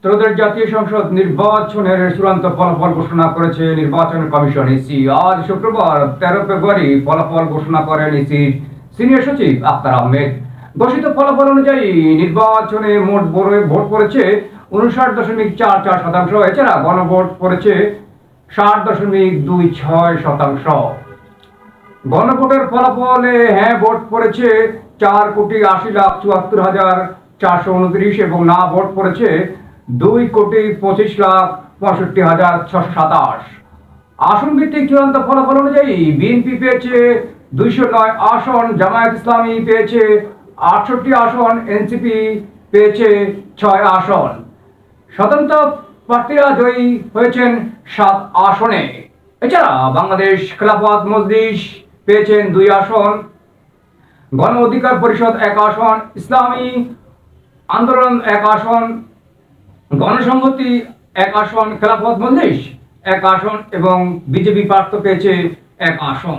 ত্রয়োদশ জাতীয় সংসদ নির্বাচনের চূড়ান্ত ফলাফল ঘোষণা করেছে নির্বাচন কমিশন ইসি। আজ শুক্রবার 13 ফেব্রুয়ারি ফলাফল ঘোষণা করেন ইসির সিনিয়র সচিব আখতার আহমেদ। ঘোষিত ফলাফল অনুযায়ী নির্বাচনে মোট ভোট পড়েছে 59.44%। এছাড়া গণভোট পড়েছে 60.26%। গণভোটের ফলাফলে হ্যাঁ ভোট পড়েছে 4,80,74,429 এবং না ভোট পড়েছে 2,25,65,627। আসন ভিত্তিক চূড়ান্ত ফলাফল অনুযায়ী বিএনপি পেয়েছে 209 আসন, জামায়াত ইসলামী পেয়েছে 68 আসন, এনসিপি পেয়েছে 6 আসন। স্বতন্ত্র প্রার্থীরা জয়ী হয়েছেন 7 আসনে। এছাড়া বাংলাদেশ খেলাফত মজলিস পেয়েছেন 2 আসন, গণ অধিকার পরিষদ 1 আসন, ইসলামী আন্দোলন 1 আসন, গণসংহতি 1 আসন, খেলাফত মজলিস 1 আসন এবং বিজেপি প্রার্থী পেয়েছে 1 আসন।